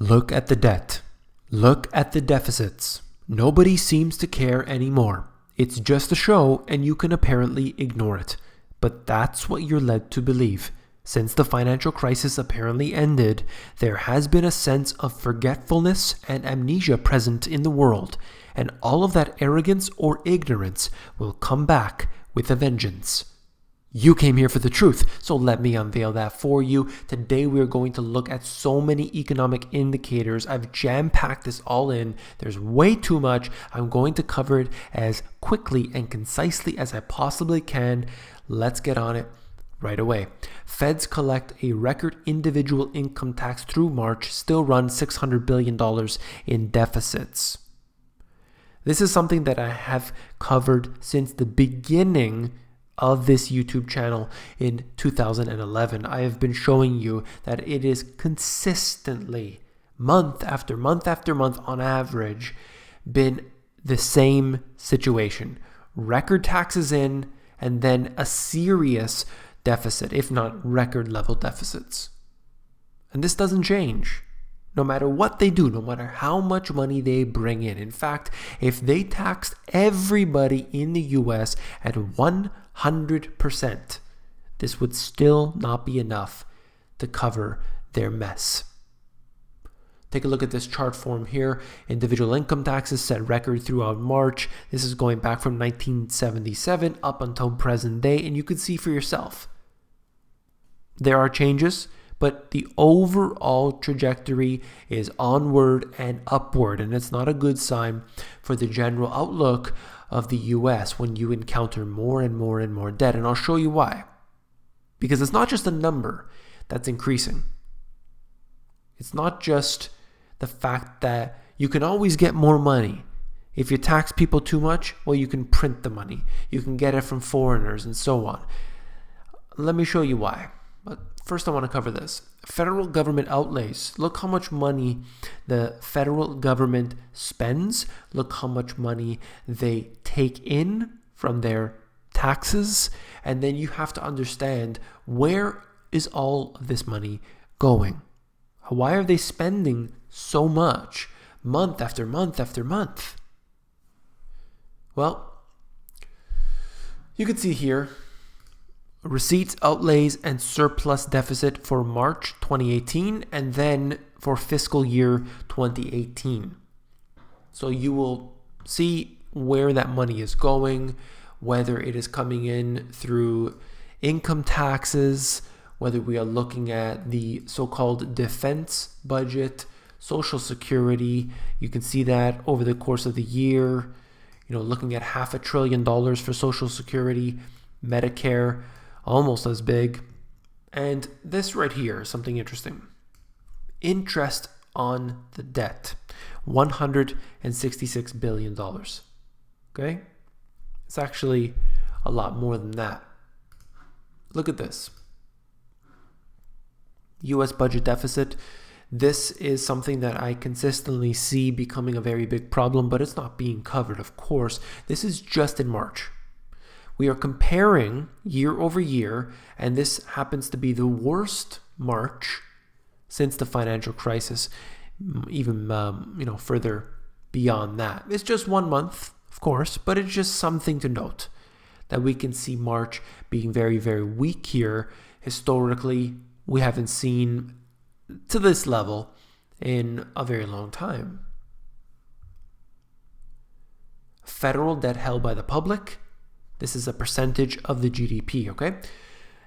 Look at the debt. Look at the deficits. Nobody seems to care anymore. It's just a show and you can apparently ignore it. But that's what you're led to believe. Since the financial crisis apparently ended, there has been a sense of forgetfulness and amnesia present in the world, and all of that arrogance or ignorance will come back with a vengeance. You came here for the truth, so let me unveil that for you. Today we are going to look at so many economic indicators. I've jam-packed this all in. There's way too much. I'm going to cover it as quickly and concisely as I possibly can. Let's get on it right away. Feds collect a record individual income tax through March, still run $600 billion in deficits. This is something that I have covered since the beginning of this YouTube channel in 2011. I have been showing you that it is consistently, month after month after month on average, been the same situation. Record taxes in, and then a serious deficit, if not record level deficits. And this doesn't change. No matter what they do, no matter how much money they bring in. In fact, if they taxed everybody in the US at 100%, this would still not be enough to cover their mess. Take a look at this chart form here. Individual income taxes set record throughout March. This is going back from 1977 up until present day, and you can see for yourself. There are changes, but the overall trajectory is onward and upward, and it's not a good sign for the general outlook of the US when you encounter more and more and more debt. And I'll show you why. Because it's not just a number that's increasing. It's not just the fact that you can always get more money. If you tax people too much, well, you can print the money. You can get it from foreigners and so on. Let me show you why. But first I want to cover this. Federal government outlays. Look how much money the federal government spends. Look how much money they take in from their taxes. And then you have to understand, where is all of this money going? Why are they spending so much month after month after month? Well, you can see here, receipts, outlays, and surplus deficit for March 2018, and then for fiscal year 2018. So you will see where that money is going, whether it is coming in through income taxes, whether we are looking at the so-called defense budget, Social Security. You can see that over the course of the year, looking at $500 billion for Social Security, Medicare, almost as big. And this right here is something interesting. Interest on the debt, $166 billion. Okay? It's actually a lot more than that. Look at this. US budget deficit. This is something that I consistently see becoming a very big problem, but it's not being covered, of course. This is just in March. We are comparing year over year, and this happens to be the worst March since the financial crisis, even further beyond that. It's just 1 month, of course, but it's just something to note that we can see March being very, very weak here. Historically, we haven't seen to this level in a very long time. Federal debt held by the public. This is a percentage of the GDP, okay?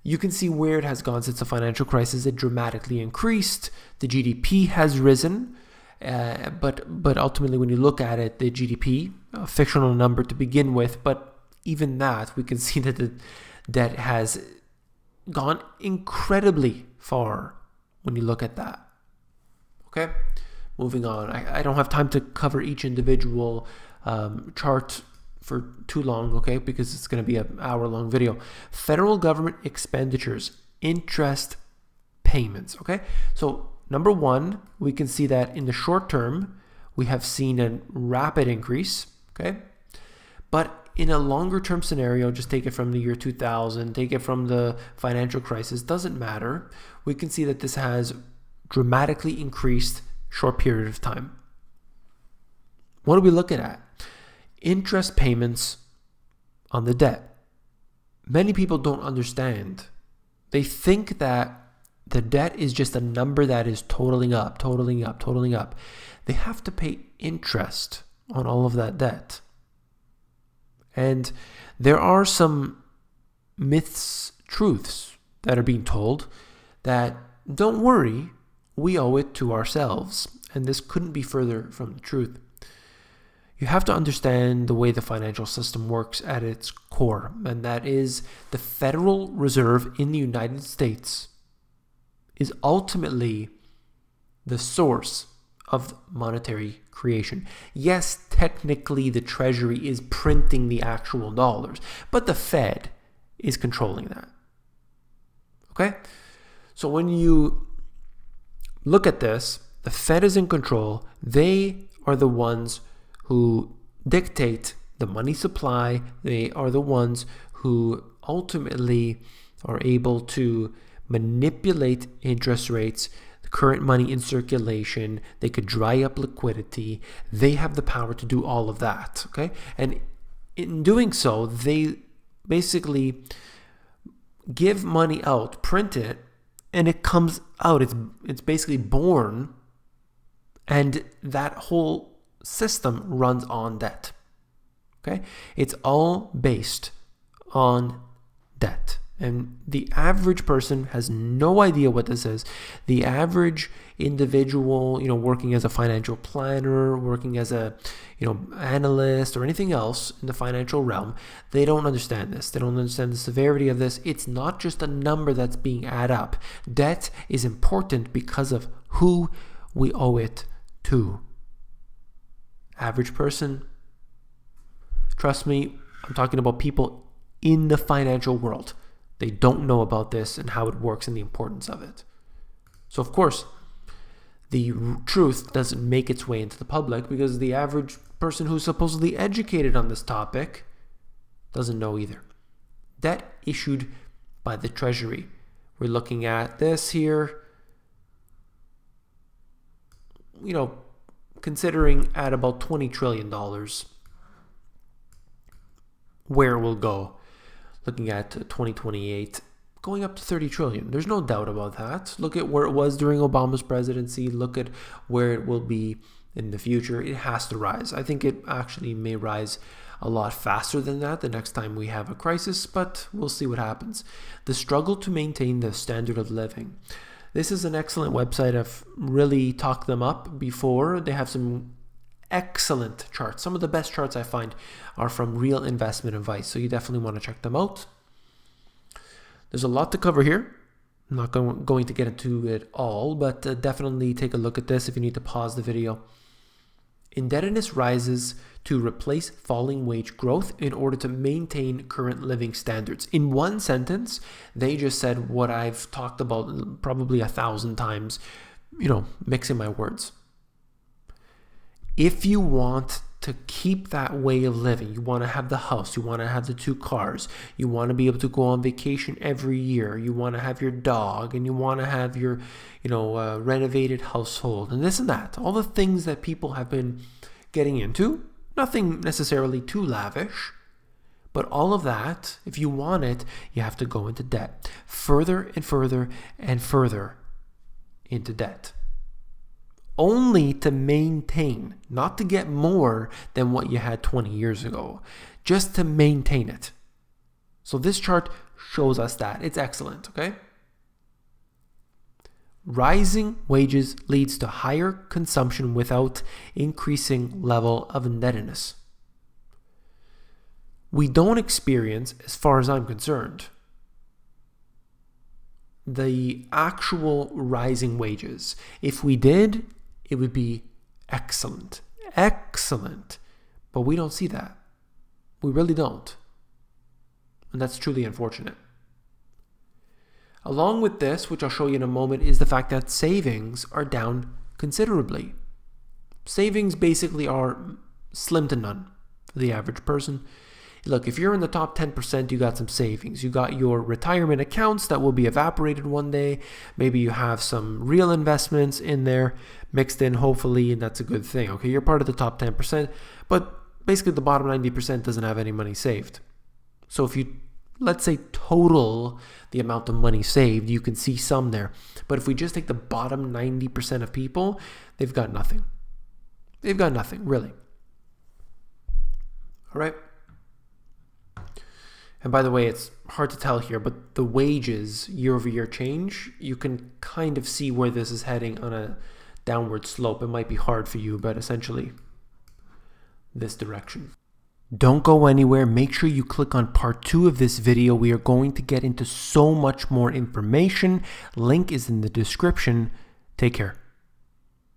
You can see where it has gone since the financial crisis. It dramatically increased. The GDP has risen, but ultimately when you look at it, the GDP, a fictional number to begin with, but even that, we can see that the debt has gone incredibly far when you look at that. Okay, moving on. I don't have time to cover each individual chart for too long, okay, because it's going to be an hour-long video. Federal government expenditures, interest payments, okay? So number one, we can see that in the short term, we have seen a rapid increase, okay? But in a longer term scenario, just take it from the year 2000, take it from the financial crisis, doesn't matter. We can see that this has dramatically increased short period of time. What are we looking at? Interest payments on the debt. Many people don't understand. They think that the debt is just a number that is totaling up. They have to pay interest on all of that debt. And there are some myths, truths that are being told that, don't worry, we owe it to ourselves. And this couldn't be further from the truth. You have to understand the way the financial system works at its core, and that is the Federal Reserve in the United States is ultimately the source of monetary creation. Yes, technically the Treasury is printing the actual dollars, but the Fed is controlling that. Okay? So when you look at this, the Fed is in control. They are the ones who dictate the money supply. They are the ones who ultimately are able to manipulate interest rates, the current money in circulation. They could dry up liquidity. They have the power to do all of that, okay? And in doing so, they basically give money out, print it, and it comes out. It's basically born, and that whole system runs on debt. Okay? It's all based on debt. And the average person has no idea what this is. The average individual, working as a financial planner, working as a, analyst or anything else in the financial realm, they don't understand this. They don't understand the severity of this. It's not just a number that's being added up. Debt is important because of who we owe it to. Average person, trust me, I'm talking about people in the financial world. They don't know about this and how it works and the importance of it. So of course, the truth doesn't make its way into the public because the average person who's supposedly educated on this topic doesn't know either. Debt issued by the Treasury. We're looking at this here, considering at about $20 trillion where it will go. Looking at 2028, going up to 30 trillion. There's no doubt about that. Look at where it was during Obama's presidency. Look at where it will be in the future. It has to rise. I think it actually may rise a lot faster than that the next time we have a crisis, but we'll see what happens. The struggle to maintain the standard of living. This is an excellent website. I've really talked them up before. They have some excellent charts. Some of the best charts I find are from Real Investment Advice, so you definitely want to check them out. There's a lot to cover here. I'm not going to get into it all, but definitely take a look at this if you need to pause the video. Indebtedness rises to replace falling wage growth in order to maintain current living standards. In one sentence, they just said what I've talked about probably 1,000 times, mixing my words. If you want to keep that way of living, you want to have the house, you want to have the 2 cars, you want to be able to go on vacation every year, you want to have your dog, and you want to have your, renovated household, and this and that. All the things that people have been getting into, nothing necessarily too lavish, but all of that, if you want it, you have to go into debt. Further and further and further into debt. Only to maintain, not to get more than what you had 20 years ago, just to maintain it. So this chart shows us that. It's excellent, okay? Rising wages leads to higher consumption without increasing level of indebtedness. We don't experience, as far as I'm concerned, the actual rising wages. If we did, it would be excellent. Excellent. But we don't see that. We really don't. And that's truly unfortunate. Along with this, which I'll show you in a moment, is the fact that savings are down considerably. Savings basically are slim to none for the average person. Look, if you're in the top 10%, you got some savings. You got your retirement accounts that will be evaporated one day. Maybe you have some real investments in there mixed in, hopefully, and that's a good thing. Okay, you're part of the top 10%, but basically the bottom 90% doesn't have any money saved. So if you, let's say, total the amount of money saved, you can see some there. But if we just take the bottom 90% of people, they've got nothing. They've got nothing, really. All right. And by the way, it's hard to tell here, but the wages year-over-year change, you can kind of see where this is heading on a downward slope. It might be hard for you, but essentially this direction. Don't go anywhere. Make sure you click on part 2 of this video. We are going to get into so much more information. Link is in the description. Take care.